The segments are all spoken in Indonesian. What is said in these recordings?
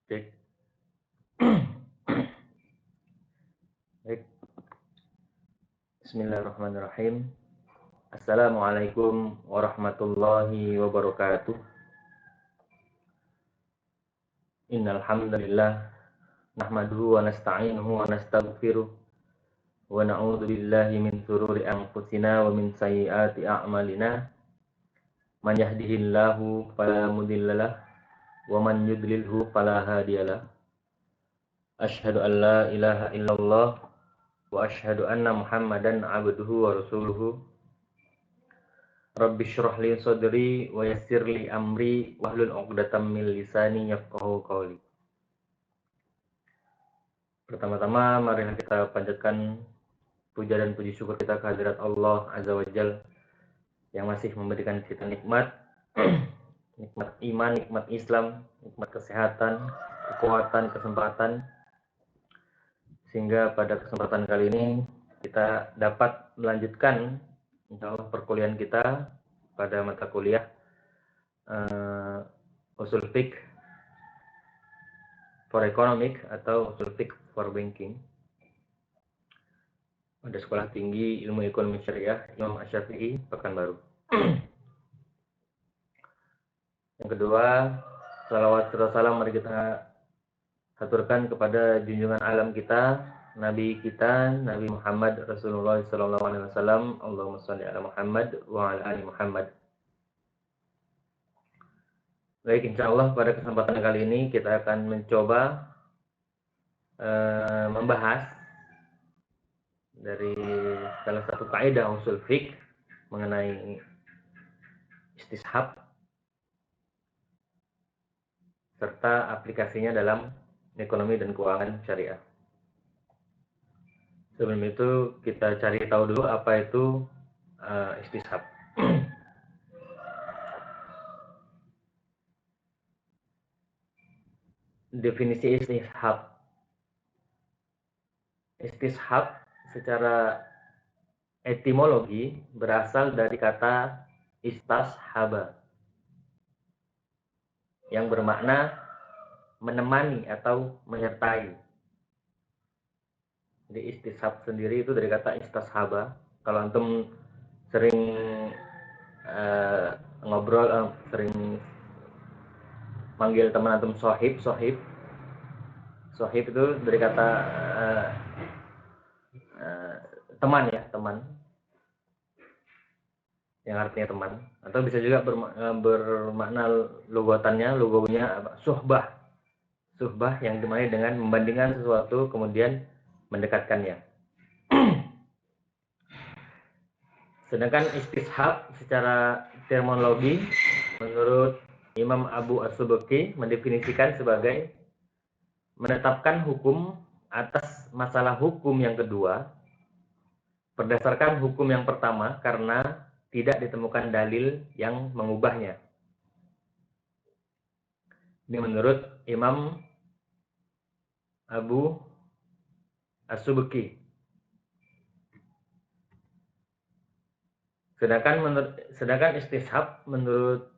Cek. Baik. Bismillahirrahmanirrahim. Assalamualaikum warahmatullahi wabarakatuh. Innal hamdalillah nahmaduhu wa nasta'inuhu wa nastaghfiruh wa na'udzu billahi min shururi anfusina wa min sayyiati a'malina. Man yahdihillahu fala mudhillalah wa man yudlilhu fala hadiyalah. Asyhadu an la ilaha illallah wa asyhadu anna Muhammadan abduhu wa rasuluhu. Rabbi syrah li sadri wa yassir li amri wahlul 'uqdatam min lisani yafqahu qawli. Pertama-tama mari kita panjatkan puja dan puji syukur kita kehadirat Allah Azza wa Jalla yang masih memberikan kita nikmat nikmat iman, nikmat Islam, nikmat kesehatan, kekuatan, kesempatan, sehingga pada kesempatan kali ini kita dapat melanjutkan insyaallah perkuliahan kita pada mata kuliah usul fiqh for economic atau usul fiqh for banking pada Sekolah Tinggi Ilmu Ekonomi Syariah Imam Asy-Syafi'i Pekanbaru. Yang kedua, salawat serta salam mari kita haturkan kepada junjungan alam kita, Nabi kita, Nabi Muhammad Rasulullah sallallahu alaihi wasallam. Allahumma shalli ala Muhammad wa ala ali Muhammad. Baik, insyaallah pada kesempatan kali ini kita akan mencoba membahas dari salah satu kaidah usul fiqh mengenai istishab serta aplikasinya dalam ekonomi dan keuangan syariah. Sebelum itu kita cari tahu dulu apa itu istishab. Definisi istishab. Istishab secara etimologi berasal dari kata istashaba yang bermakna menemani atau menyertai. Jadi istishab sendiri itu dari kata istashaba. Kalau antum sering ngobrol, sering manggil teman antum sohib itu dari kata teman ya, teman yang artinya teman, atau bisa juga bermakna logotannya, logonya suhbah yang dimana dengan membandingkan sesuatu kemudian mendekatkannya. Sedangkan istishab secara terminologi menurut Imam Abu As-Subki mendefinisikan sebagai menetapkan hukum atas masalah hukum yang kedua berdasarkan hukum yang pertama karena tidak ditemukan dalil yang mengubahnya. Ini menurut Imam Abu As-Subki. Sedangkan istishab menurut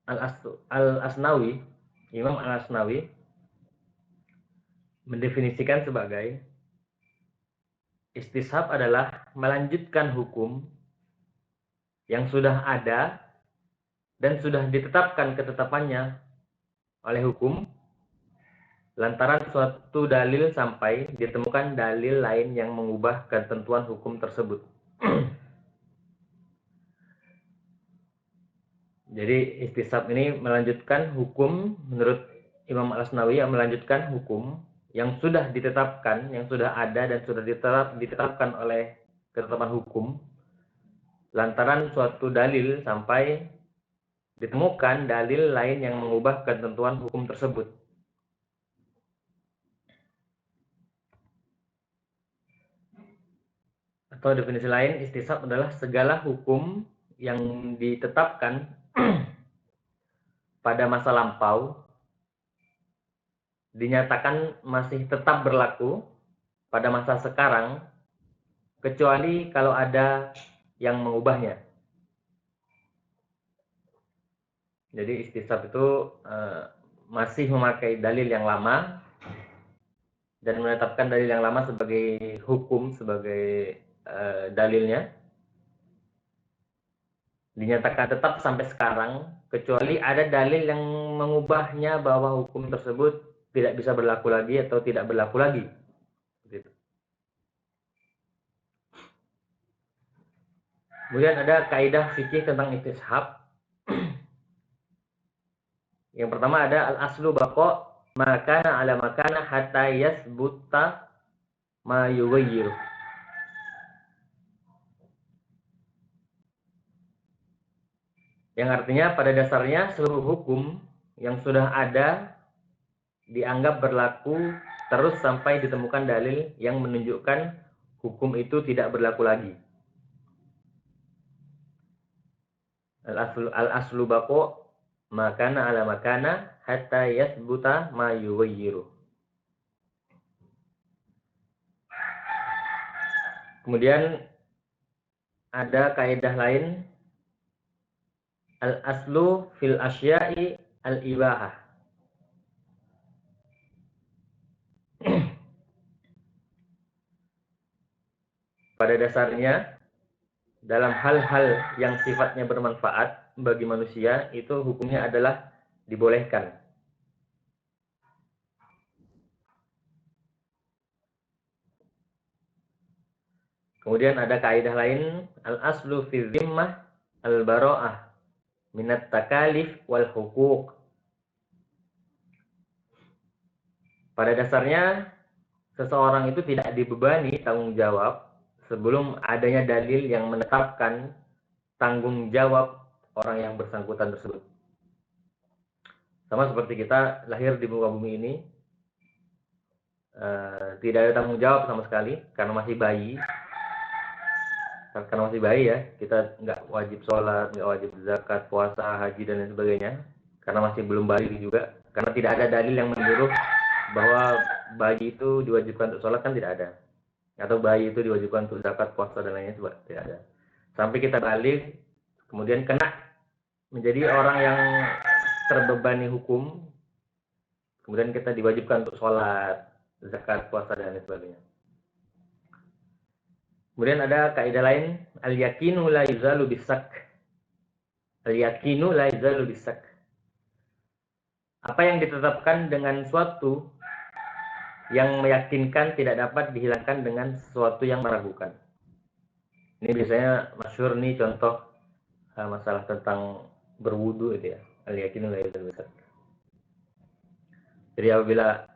Al-Asnawi, Imam Al-Asnawi mendefinisikan sebagai istishab adalah melanjutkan hukum yang sudah ada dan sudah ditetapkan ketetapannya oleh hukum lantaran suatu dalil sampai ditemukan dalil lain yang mengubah ketentuan hukum tersebut. Jadi istishab ini melanjutkan hukum menurut Imam Al-Asnawi, yang melanjutkan hukum yang sudah ditetapkan, yang sudah ada dan sudah ditetapkan oleh ketetapan hukum lantaran suatu dalil sampai ditemukan dalil lain yang mengubah ketentuan hukum tersebut. Atau definisi lain, istishab adalah segala hukum yang ditetapkan pada masa lampau dinyatakan masih tetap berlaku pada masa sekarang kecuali kalau ada yang mengubahnya. Jadi istishab itu masih memakai dalil yang lama dan menetapkan dalil yang lama sebagai hukum, sebagai dalilnya, dinyatakan tetap sampai sekarang, kecuali ada dalil yang mengubahnya bahwa hukum tersebut tidak bisa berlaku lagi atau tidak berlaku lagi. Gitu. Kemudian ada kaidah fikih tentang istishab. Yang pertama ada al-aslu baqa makana ala makana hatta yasbuta ma yughayyiru. Yang artinya pada dasarnya seluruh hukum yang sudah ada dianggap berlaku terus sampai ditemukan dalil yang menunjukkan hukum itu tidak berlaku lagi. Al-aslu baqa makana ala makana hatta yasbuta ma yughayyiru. Kemudian ada kaidah lain, al-aslu fil asya'i al-ibahah. Pada dasarnya dalam hal-hal yang sifatnya bermanfaat bagi manusia itu hukumnya adalah dibolehkan. Kemudian ada kaidah lain, al-aslu fi zimmah al-bara'ah minat takalif wal huquq. Pada dasarnya seseorang itu tidak dibebani tanggung jawab sebelum adanya dalil yang menetapkan tanggung jawab orang yang bersangkutan tersebut. Sama seperti kita lahir di muka bumi ini, tidak ada tanggung jawab sama sekali karena masih bayi. Karena masih bayi ya, kita nggak wajib sholat, nggak wajib zakat, puasa, haji dan lain sebagainya. Karena masih belum balik juga. Karena tidak ada dalil yang menyuruh bahwa bayi itu diwajibkan untuk sholat, kan tidak ada. Atau bayi itu diwajibkan untuk zakat, puasa dan lainnya juga tidak ada. Sampai kita balik, kemudian kena menjadi orang yang terbebani hukum, kemudian kita diwajibkan untuk sholat, zakat, puasa dan lain sebagainya. Kemudian ada kaidah lain, al-yakinu la yuzalu bisak. Al-yakinu la yuzalu bisak. Apa yang ditetapkan dengan suatu yang meyakinkan tidak dapat dihilangkan dengan sesuatu yang meragukan. Ini biasanya masyhur nih contoh masalah tentang berwudu itu ya. Al-yakinu la yuzalu bisak. Jadi apabila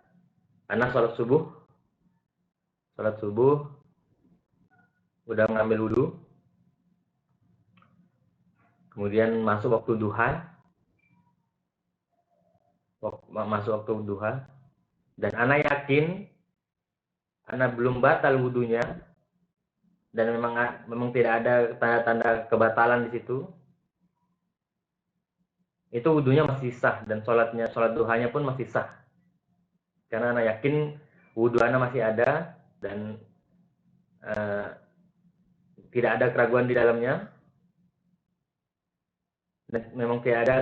anak sholat subuh udah mengambil wudu, kemudian masuk waktu duha, dan anak yakin anak belum batal wudunya dan memang tidak ada tanda-tanda kebatalan di situ, itu wudunya masih sah dan sholat duhanya pun masih sah, karena anak yakin wudu anak masih ada dan tidak ada keraguan di dalamnya, dan memang tidak ada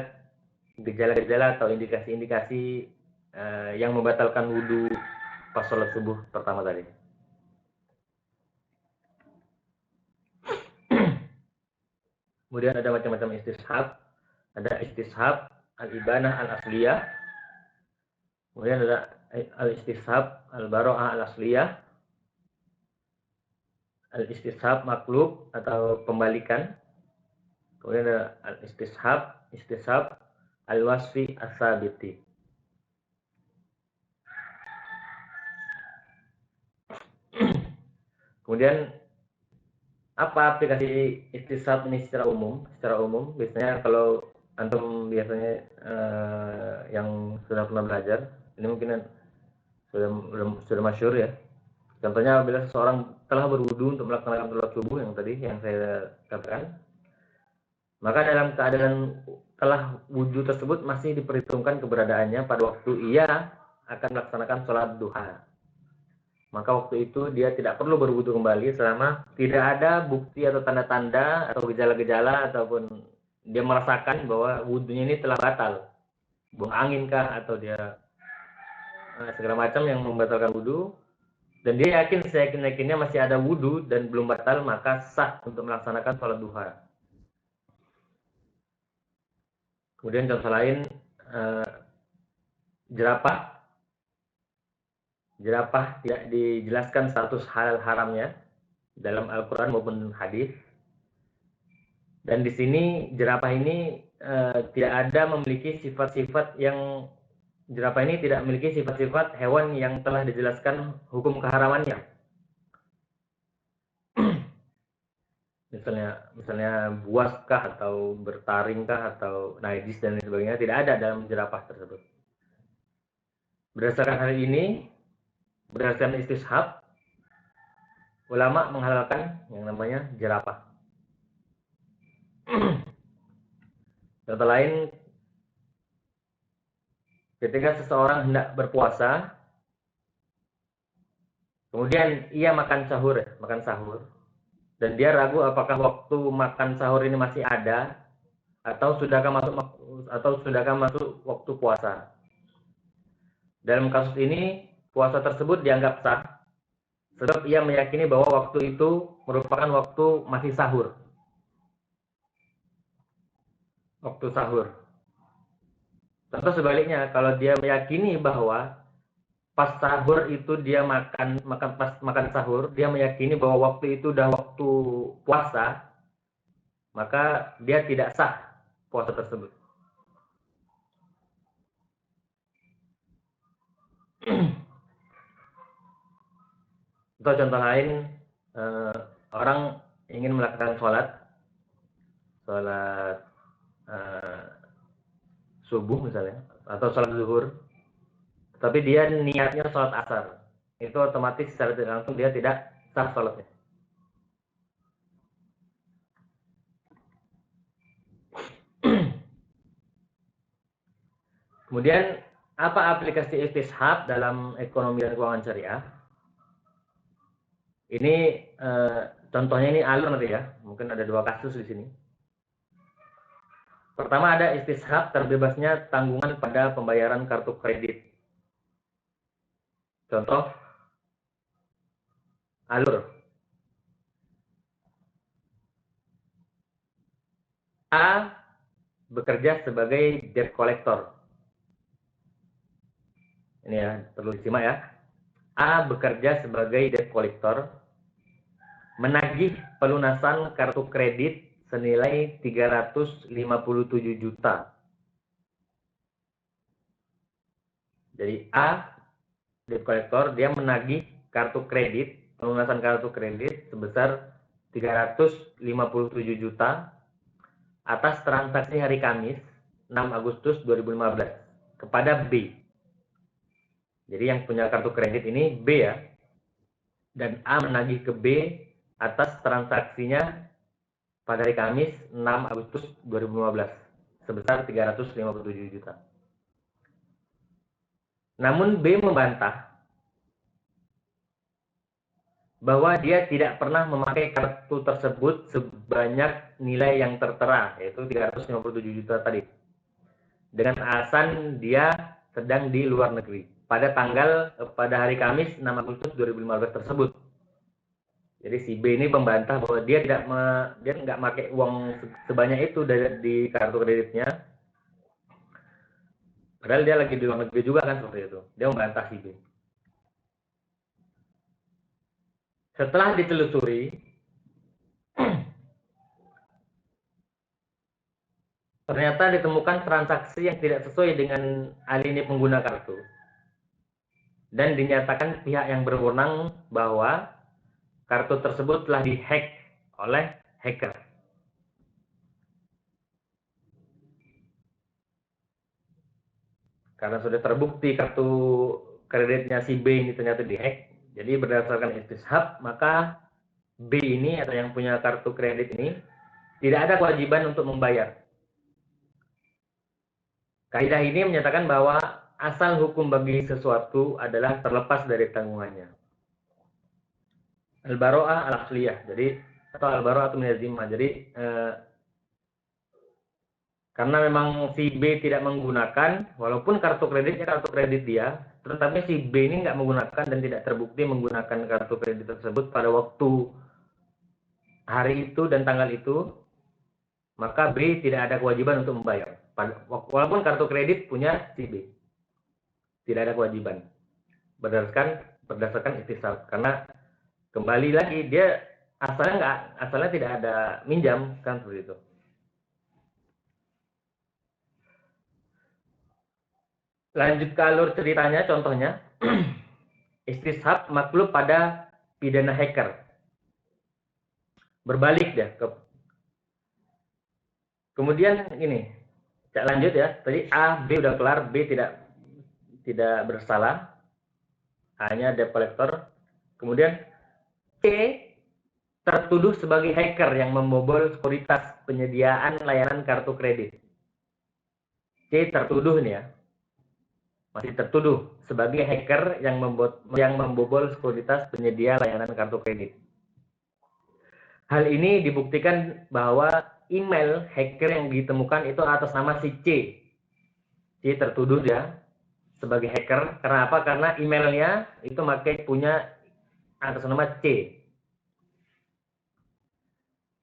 gejala-gejala atau indikasi-indikasi yang membatalkan wudu pas sholat subuh pertama tadi. Kemudian ada macam-macam istishab. Ada istishab al-ibanah al-asliyah. Kemudian ada al-istishab al-bara'ah al-asliyah. Al-istishab maklub atau pembalikan. Kemudian ada al-istishab al-wasfi as-sabiti. Kemudian apa aplikasi istishab ini secara umum? Secara umum biasanya kalau antum biasanya yang sudah pernah belajar, ini mungkin sudah masyhur ya. Contohnya apabila seseorang telah berwudu untuk melaksanakan sholat subuh yang tadi yang saya katakan, maka dalam keadaan telah wudu tersebut masih diperhitungkan keberadaannya pada waktu ia akan melaksanakan sholat duha. Maka waktu itu dia tidak perlu berwudu kembali selama tidak ada bukti atau tanda-tanda atau gejala-gejala ataupun dia merasakan bahwa wudunya ini telah batal. buang angin kah, atau dia segala macam yang membatalkan wudhu, dan dia yakin seyakin-yakinnya masih ada wudhu dan belum batal, maka sah untuk melaksanakan sholat duha. Kemudian contoh lain, jerapah. Jerapah tidak dijelaskan status halal haramnya dalam Al-Quran maupun hadis. Dan di sini jerapah ini tidak ada memiliki sifat-sifat yang jerapah ini tidak memiliki sifat-sifat hewan yang telah dijelaskan hukum keharamannya. misalnya buaskah atau bertaringkah atau najis dan lain sebagainya, tidak ada dalam jerapah tersebut. Berdasarkan hal ini, berdasarkan istishab, ulama menghalalkan yang namanya jerapah. Contoh lain, ketika seseorang hendak berpuasa, kemudian ia makan sahur, dan dia ragu apakah waktu makan sahur ini masih ada atau sudahkah masuk waktu puasa. Dalam kasus ini, puasa tersebut dianggap sah sebab ia meyakini bahwa waktu itu merupakan waktu masih sahur. Waktu sahur. Contoh sebaliknya, kalau dia meyakini bahwa pas sahur itu dia makan sahur, dia meyakini bahwa waktu itu udah waktu puasa, maka dia tidak sah puasa tersebut. Atau contoh lain, orang ingin melakukan sholat subuh misalnya, atau sholat zuhur, tapi dia niatnya sholat asar, itu otomatis secara tidak langsung dia tidak sah sholatnya. Kemudian, apa aplikasi istishab dalam ekonomi dan keuangan syariah? Ini contohnya ini alur nanti ya, mungkin ada 2 kasus di sini. Pertama, ada istishab terbebasnya tanggungan pada pembayaran kartu kredit. Contoh, alur. A bekerja sebagai debt collector. Ini ya, perlu disimak ya. A bekerja sebagai debt collector, menagih pelunasan kartu kredit senilai 357 juta. Jadi A, debt collector, dia menagih kartu kredit, pelunasan kartu kredit sebesar 357 juta atas transaksi hari Kamis 6 Agustus 2015 kepada B. Jadi yang punya kartu kredit ini B ya. Dan A menagih ke B atas transaksinya pada hari Kamis 6 Agustus 2015 sebesar 357 juta. Namun B membantah bahwa dia tidak pernah memakai kartu tersebut sebanyak nilai yang tertera, yaitu 357 juta tadi, dengan alasan dia sedang di luar negeri pada hari Kamis 6 Agustus 2015 tersebut. Jadi si B ini membantah bahwa dia nggak pakai uang sebanyak itu di kartu kreditnya, padahal dia lagi di luar negeri juga kan, seperti itu. Dia membantah si B. Setelah ditelusuri, ternyata ditemukan transaksi yang tidak sesuai dengan alinea pengguna kartu. Dan dinyatakan pihak yang berwenang bahwa kartu tersebut telah dihack oleh hacker. Karena sudah terbukti kartu kreditnya si B ini ternyata dihack, jadi berdasarkan istishab, maka B ini atau yang punya kartu kredit ini tidak ada kewajiban untuk membayar. Kaidah ini menyatakan bahwa asal hukum bagi sesuatu adalah terlepas dari tanggungannya. Al-baro'ah al-asliyah, jadi atau al-baro'ah min az-zimmah. Jadi Karena memang si B tidak menggunakan, walaupun kartu kreditnya kartu kredit dia, tetapi si B ini nggak menggunakan dan tidak terbukti menggunakan kartu kredit tersebut pada waktu hari itu dan tanggal itu, maka B tidak ada kewajiban untuk membayar. Walaupun kartu kredit punya si B, tidak ada kewajiban berdasarkan istisab. Karena kembali lagi dia asalnya tidak ada minjam kan seperti itu. Lanjut ke alur ceritanya, contohnya istishab maklub pada pidana hacker. Berbalik ya. Kemudian ini, lanjut ya. Tadi A, B udah kelar, B tidak bersalah, hanya debt collector. Kemudian C tertuduh sebagai hacker yang membobol sekuritas penyediaan layanan kartu kredit. C tertuduh nih ya, masih tertuduh sebagai hacker yang membobol sekuritas penyedia layanan kartu kredit. Hal ini dibuktikan bahwa email hacker yang ditemukan itu atas nama si C. C tertuduh ya sebagai hacker. Karena apa? Karena emailnya itu punya atas nama C.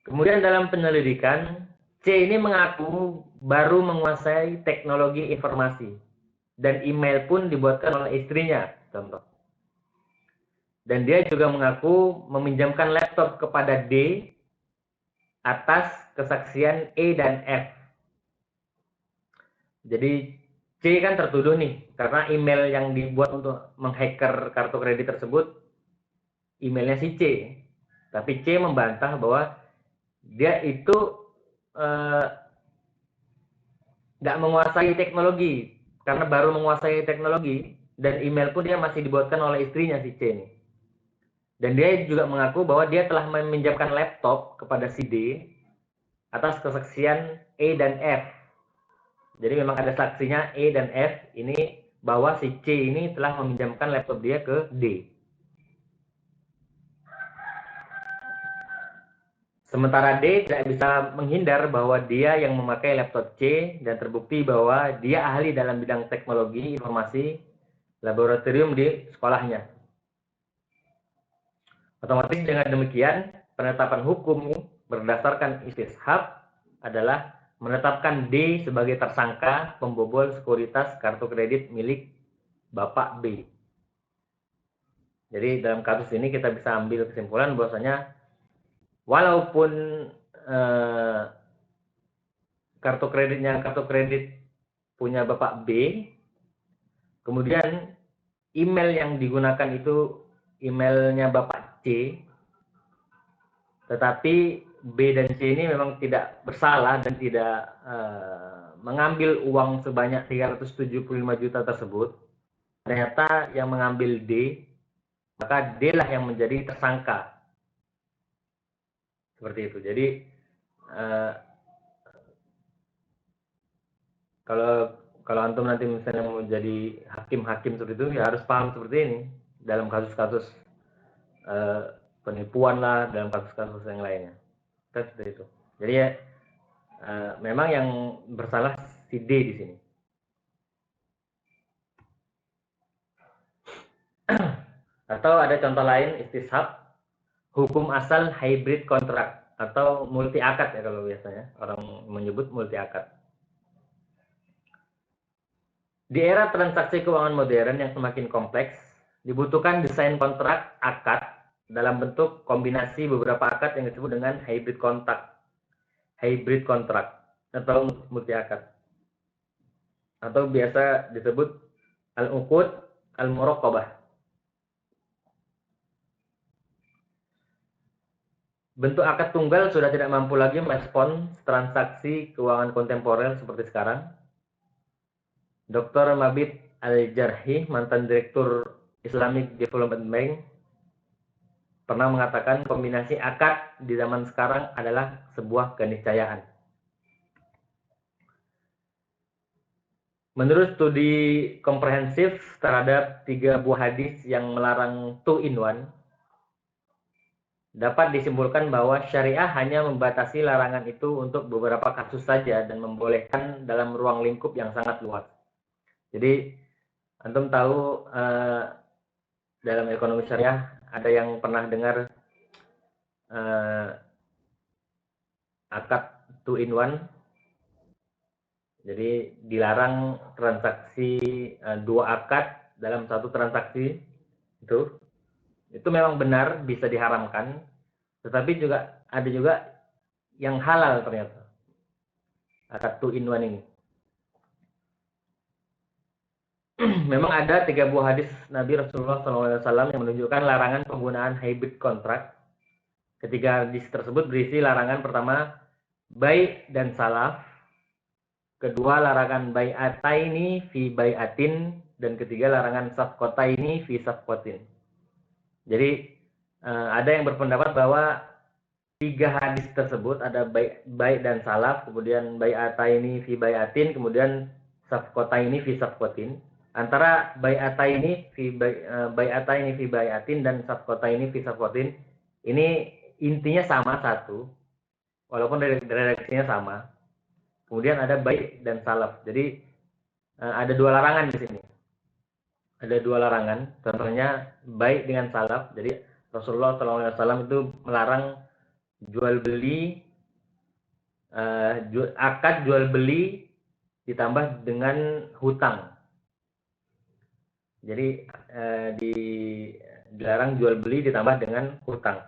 Kemudian dalam penyelidikan, C ini mengaku baru menguasai teknologi informasi. Dan email pun dibuatkan oleh istrinya, contoh. Dan dia juga mengaku meminjamkan laptop kepada D atas kesaksian E dan F. Jadi C kan tertuduh nih, karena email yang dibuat untuk menghacker kartu kredit tersebut, emailnya si C. Tapi C membantah bahwa dia itu nggak menguasai teknologi, karena baru menguasai teknologi, dan email pun dia masih dibuatkan oleh istrinya si C nih. Dan dia juga mengaku bahwa dia telah meminjamkan laptop kepada si D atas kesaksian E dan F. Jadi memang ada saksinya E dan F ini bahwa si C ini telah meminjamkan laptop dia ke D. Sementara D tidak bisa menghindar bahwa dia yang memakai laptop C dan terbukti bahwa dia ahli dalam bidang teknologi informasi laboratorium di sekolahnya. Otomatis dengan demikian, penetapan hukum berdasarkan istishab adalah menetapkan D sebagai tersangka pembobol sekuritas kartu kredit milik Bapak B. Jadi dalam kasus ini kita bisa ambil kesimpulan bahwasanya walaupun kartu kredit punya Bapak B, kemudian email yang digunakan itu emailnya Bapak C, tetapi B dan C ini memang tidak bersalah dan tidak mengambil uang sebanyak 375 juta tersebut. Ternyata yang mengambil D, maka D lah yang menjadi tersangka. Seperti itu. Jadi kalau antum nanti misalnya mau jadi hakim seperti itu, ya harus paham seperti ini dalam kasus-kasus penipuan lah, dalam kasus-kasus yang lainnya. Kan seperti itu. Jadi ya memang yang bersalah si D di sini. Atau ada contoh lain istishab, hukum asal hybrid kontrak atau multi akad ya kalau biasanya orang menyebut multi akad. Di era transaksi keuangan modern yang semakin kompleks, dibutuhkan desain kontrak akad dalam bentuk kombinasi beberapa akad yang disebut dengan hybrid kontrak atau multi akad. Atau biasa disebut al-uqud al-muraqabah. Bentuk akad tunggal sudah tidak mampu lagi merespons transaksi keuangan kontemporer seperti sekarang. Dr. Mabit Al-Jarhi, mantan Direktur Islamic Development Bank, pernah mengatakan kombinasi akad di zaman sekarang adalah sebuah keniscayaan. Menurut studi komprehensif terhadap 3 buah hadis yang melarang 2-in-1, dapat disimpulkan bahwa syariah hanya membatasi larangan itu untuk beberapa kasus saja dan membolehkan dalam ruang lingkup yang sangat luas. Jadi, antum tahu dalam ekonomi syariah ada yang pernah dengar akad 2 in 1. Jadi dilarang transaksi 2 akad dalam satu transaksi itu. Itu memang benar bisa diharamkan, tetapi juga ada juga yang halal ternyata. Akad 2 in 1 ini. Memang ada 3 buah hadis Nabi Rasulullah SAW yang menunjukkan larangan penggunaan hybrid kontrak. Ketiga hadis tersebut berisi larangan pertama, bai' dan salaf. Kedua, larangan bai'ataini fi bai'atin. Dan ketiga, larangan safqataini fi safqatin. Jadi ada yang berpendapat bahwa 3 hadis tersebut ada bai' dan salaf, kemudian bai'ataini fi bai'atin, kemudian safqataini fi safqatin. Antara bai'ataini fi bai'atin dan safqataini fi safqatin ini intinya sama satu, walaupun redaksinya sama. Kemudian ada bai' dan salaf. Jadi ada 2 larangan di sini. Ada 2 larangan. Contohnya bai' dengan salaf. Jadi Rasulullah SAW itu melarang jual beli, akad jual beli ditambah dengan hutang. Jadi dilarang jual beli ditambah dengan hutang.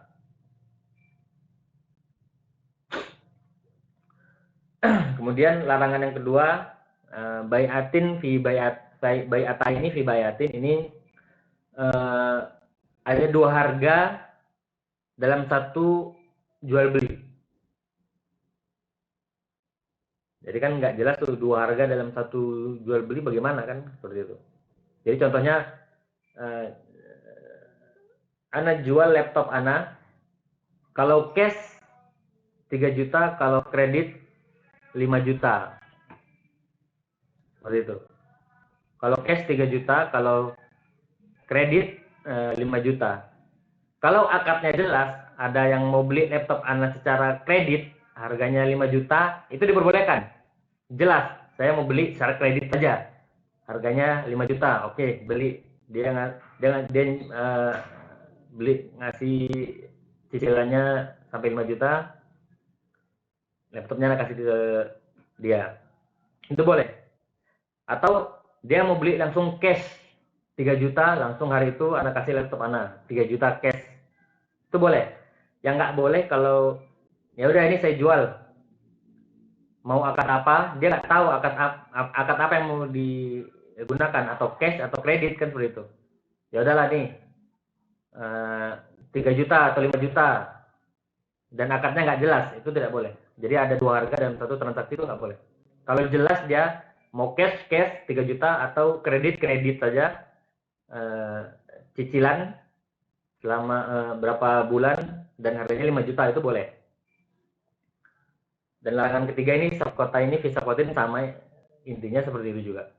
Kemudian larangan yang kedua, bai'atin fi bai'ataini fi bai'atin. Ini ada 2 harga dalam satu jual beli. Jadi kan nggak jelas tuh 2 harga dalam satu jual beli bagaimana kan, seperti itu. Jadi contohnya, ana jual laptop ana, kalau cash 3 juta, kalau kredit 5 juta. Seperti itu. Kalau cash 3 juta, kalau kredit 5 juta. Kalau akadnya jelas, ada yang mau beli laptop ana secara kredit, harganya 5 juta, itu diperbolehkan. Jelas, saya mau beli secara kredit saja. Harganya 5 juta. Oke, beli. Dia beli, ngasih cicilannya sampai 5 juta. Laptopnya kasih ke dia. Itu boleh. Atau dia mau beli langsung cash 3 juta, langsung hari itu anak kasih laptop anak 3 juta cash. Itu boleh. Yang nggak boleh kalau ya udah ini saya jual. Mau akad apa? Dia nggak tahu akad apa yang mau digunakan, atau cash atau kredit kan seperti itu. Ya udahlah nih 3 juta atau 5 juta dan akadnya nggak jelas, itu tidak boleh. Jadi ada 2 harga dalam satu transaksi, itu nggak boleh. Kalau jelas dia mau cash 3 juta atau kredit saja, cicilan selama berapa bulan dan harganya 5 juta, itu boleh. Dan larangan ketiga ini safqataini fi safqatin, sama intinya seperti itu juga.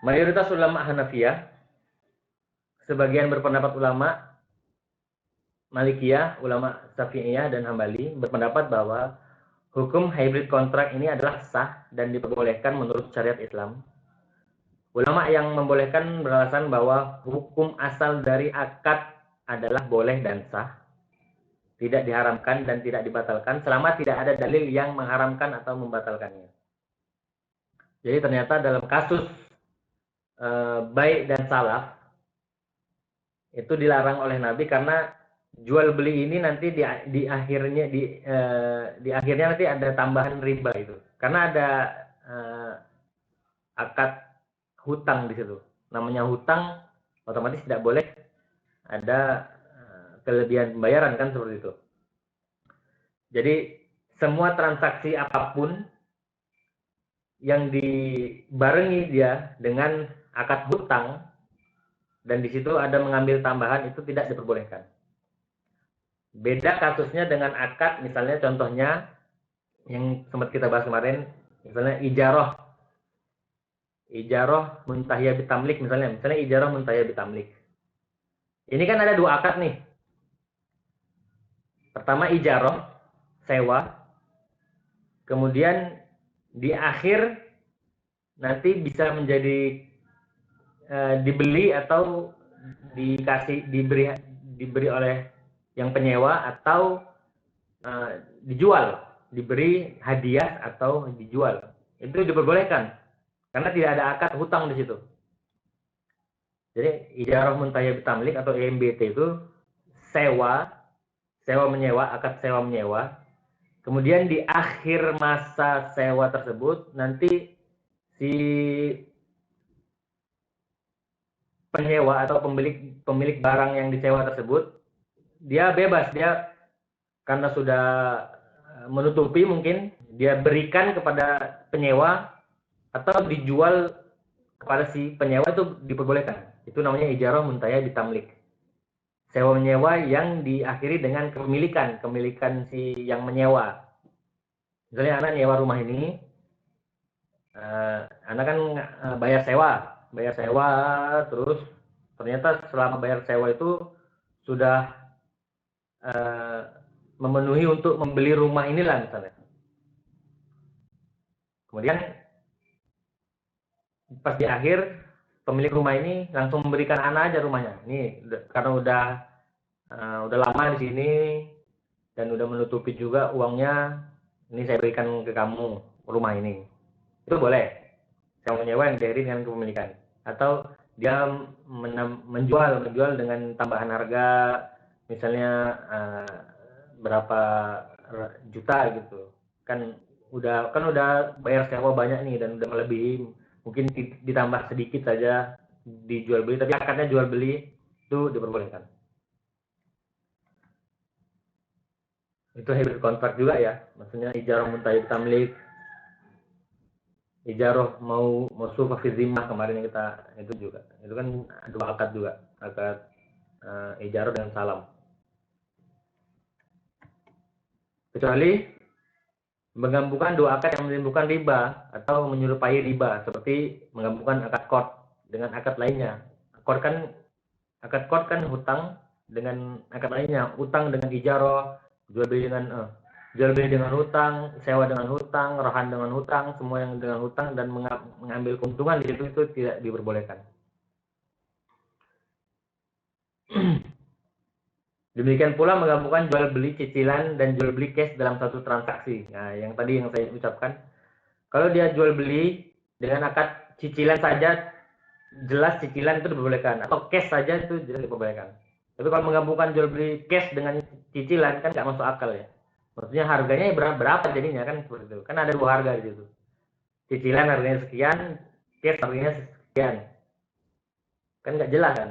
Mayoritas ulama Hanafiyah, sebagian berpendapat ulama Malikiyah, ulama Syafi'iyah dan Hambali berpendapat bahwa hukum hybrid kontrak ini adalah sah dan diperbolehkan menurut syariat Islam. Ulama yang membolehkan beralasan bahwa hukum asal dari akad adalah boleh dan sah, tidak diharamkan dan tidak dibatalkan selama tidak ada dalil yang mengharamkan atau membatalkannya. Jadi ternyata dalam kasus bai' dan salaf itu dilarang oleh Nabi karena jual beli ini nanti di akhirnya nanti ada tambahan riba itu. Karena ada akad hutang di situ. Namanya hutang, otomatis tidak boleh ada kelebihan pembayaran kan, seperti itu. Jadi semua transaksi apapun yang dibarengi dia dengan akad hutang dan di situ ada mengambil tambahan, itu tidak diperbolehkan. Beda kasusnya dengan akad, misalnya contohnya yang sempat kita bahas kemarin, misalnya ijarah. ijarah muntahiyah bitamlik misalnya ijarah muntahiyah bitamlik. Ini kan ada dua akad nih. Pertama ijarah, sewa. Kemudian di akhir nanti bisa menjadi dibeli atau diberi oleh yang penyewa atau dijual, diberi hadiah atau dijual. Itu diperbolehkan karena tidak ada akad hutang di situ. Jadi ijarah muntahiyah bitamlik atau IMBT itu sewa menyewa, akad sewa menyewa. Kemudian di akhir masa sewa tersebut nanti si penyewa atau pemilik barang yang disewa tersebut dia bebas, dia karena sudah menutupi mungkin dia berikan kepada penyewa atau dijual kepada si penyewa, itu diperbolehkan. Itu namanya ijarah muntahiyah bitamlik. Sewa menyewa yang diakhiri dengan kepemilikan si yang menyewa. Misalnya anak nyewa rumah ini, anak kan bayar sewa, terus ternyata selama bayar sewa itu sudah memenuhi untuk membeli rumah inilah misalnya. Kemudian pas di akhir pemilik rumah ini langsung memberikan anak aja rumahnya. Ini karena udah lama di sini dan udah menutupi juga uangnya, ini saya berikan ke kamu rumah ini. Itu boleh. Sewa menyewa yang diakhiri dengan kepemilikan. Atau dia menjual dengan tambahan harga, misalnya berapa juta gitu. Kan udah bayar sewa banyak nih dan udah melebihi, mungkin ditambah sedikit saja dijual beli, tapi akadnya jual beli, itu diperbolehkan. Itu hybrid kontrak juga ya, maksudnya ijarah muntahiyah bitamlik, ijarah mau sufah fi zimmah kemarin yang kita itu juga. Itu kan dua akad juga, akad ijarah dengan salam. Kecuali menggabungkan dua akad yang menimbulkan riba atau menyerupai riba, seperti menggabungkan akad qard dengan akad lainnya. Akad qard kan hutang dengan akad lainnya, utang dengan ijarah, jual beli dengan hutang, sewa dengan hutang, rahan dengan hutang, semua yang dengan hutang dan mengambil keuntungan di situ, itu tidak diperbolehkan. Demikian pula menggabungkan jual beli cicilan dan jual beli cash dalam satu transaksi. Nah, yang tadi yang saya ucapkan, kalau dia jual beli dengan akad cicilan saja, jelas cicilan itu diperbolehkan, atau cash saja itu jelas diperbolehkan. Tapi kalau menggabungkan jual beli cash dengan cicilan kan nggak masuk akal ya. Maksudnya harganya berapa jadinya kan seperti itu. Kan ada dua harga di situ. Cicilan harganya sekian, cash harganya sekian. Kan nggak jelas kan.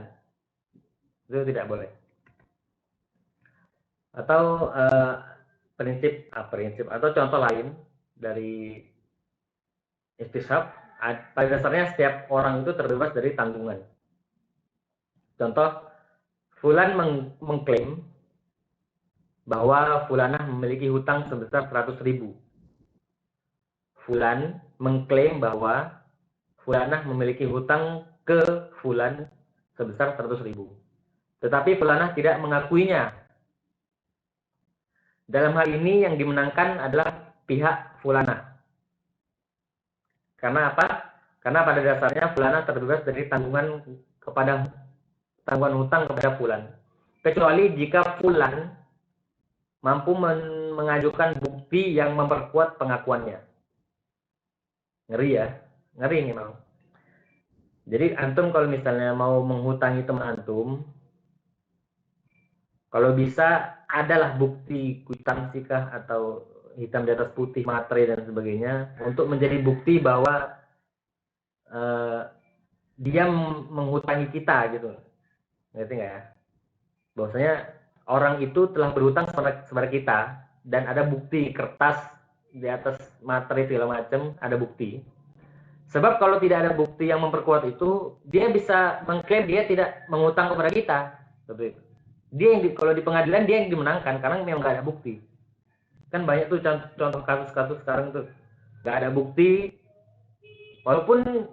Itu tidak boleh. Atau prinsip atau contoh lain dari istishab, pada dasarnya setiap orang itu terbebas dari tanggungan. Contoh, fulan mengklaim bahwa fulanah memiliki hutang sebesar 100.000. Fulan mengklaim bahwa fulanah memiliki hutang ke fulan sebesar 100.000. Tetapi fulanah tidak mengakuinya. Dalam hal ini yang dimenangkan adalah pihak fulanah. Karena apa? Karena pada dasarnya fulanah terbebas dari tanggungan hutang kepada fulan. Kecuali jika fulan mampu mengajukan bukti yang memperkuat pengakuannya. Ngeri ya? Ngeri ini memang. Jadi antum kalau misalnya mau menghutangi teman antum, kalau bisa adalah bukti kwitansi kah atau hitam di atas putih, materai dan sebagainya, untuk menjadi bukti bahwa dia menghutangi kita gitu. Ngerti nggak ya? Bahwasanya orang itu telah berhutang kepada kita dan ada bukti kertas di atas materai segala macam, ada bukti. Sebab kalau tidak ada bukti yang memperkuat itu, dia bisa mengklaim dia tidak menghutang kepada kita. Seperti itu. Dia yang kalau di pengadilan dia yang dimenangkan karena memang nggak ada bukti. Kan banyak tuh contoh kasus-kasus sekarang tuh nggak ada bukti, walaupun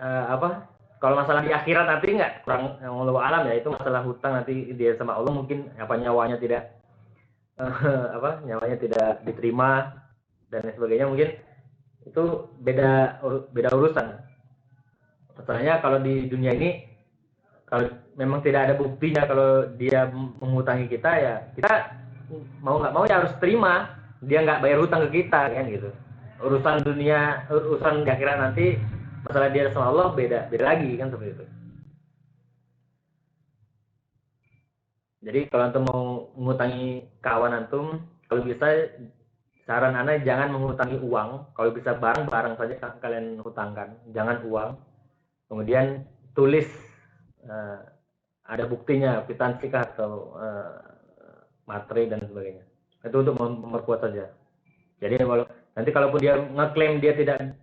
apa, kalau masalah di akhirat nanti nggak, kurang wallahu alam ya, itu masalah hutang nanti dia sama Allah mungkin apa nyawanya tidak apa nyawanya tidak diterima dan lain sebagainya, mungkin itu beda urusan. Masalahnya kalau di dunia ini, kalau memang tidak ada buktinya kalau dia menghutangi kita, ya kita mau nggak mau ya harus terima dia nggak bayar hutang ke kita kan gitu. Urusan dunia, urusan di akhirat nanti, masalah dia sama Allah beda beda lagi kan, seperti itu. Jadi kalau antum mau mengutangi kawan antum, kalau bisa saran anda jangan mengutangi uang. Kalau bisa barang-barang saja kalian hutangkan, jangan uang. Kemudian tulis, uh, ada buktinya, kwitansi atau materi dan sebagainya. Itu untuk memperkuat saja. Jadi nanti kalaupun dia ngeklaim dia tidak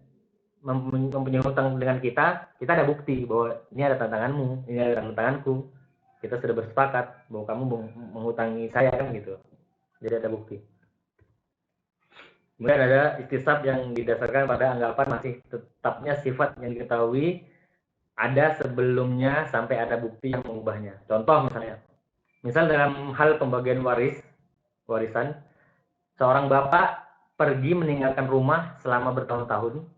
mempunyai hutang dengan kita, kita ada bukti bahwa ini ada tantanganmu, ini ada tantanganku. Kita sudah bersepakat bahwa kamu menghutangi saya kan gitu. Jadi ada bukti. Kemudian ada istisab yang didasarkan pada anggapan masih tetapnya sifat yang diketahui ada sebelumnya sampai ada bukti yang mengubahnya. Contoh misalnya, dalam hal pembagian warisan, seorang bapak pergi meninggalkan rumah selama bertahun-tahun,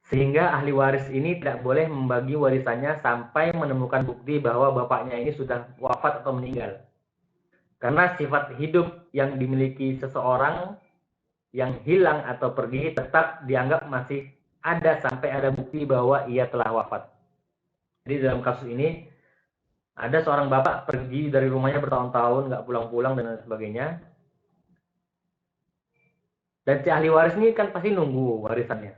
sehingga ahli waris ini tidak boleh membagi warisannya sampai menemukan bukti bahwa bapaknya ini sudah wafat atau meninggal. Karena sifat hidup yang dimiliki seseorang yang hilang atau pergi tetap dianggap masih ada sampai ada bukti bahwa ia telah wafat. Jadi dalam kasus ini, ada seorang bapak pergi dari rumahnya bertahun-tahun, nggak pulang-pulang dan lain sebagainya. Dan si ahli waris ini kan pasti nunggu warisannya.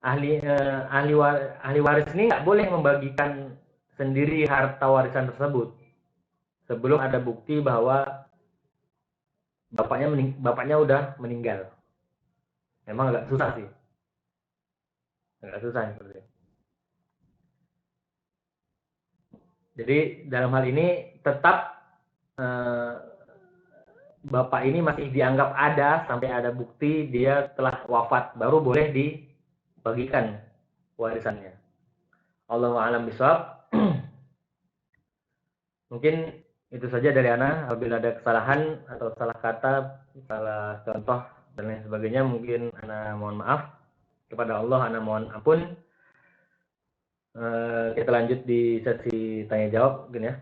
Ahli waris ini nggak boleh membagikan sendiri harta warisan tersebut sebelum ada bukti bahwa bapaknya udah meninggal. Memang agak susah sih, agak susah seperti itu. Jadi dalam hal ini tetap eh, bapak ini masih dianggap ada sampai ada bukti dia telah wafat, baru boleh dibagikan warisannya. Allahu a'lam bishawab. Mungkin itu saja dari Ana. Apabila ada kesalahan atau salah kata, salah contoh dan lain sebagainya, mungkin Ana mohon maaf. Kepada Allah Ana mohon ampun. Kita lanjut di sesi tanya jawab mungkin ya,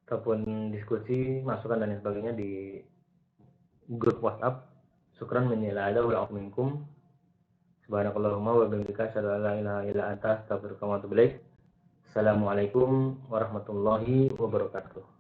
ataupun diskusi, masukan dan lain sebagainya di grup WhatsApp. Syukran minillah ada wal minkum. Subhanakallahumma wa bihamdika asyhadu an la ilaha illa anta astaghfiruka wa atubu ilaik. Assalamualaikum warahmatullahi wabarakatuh.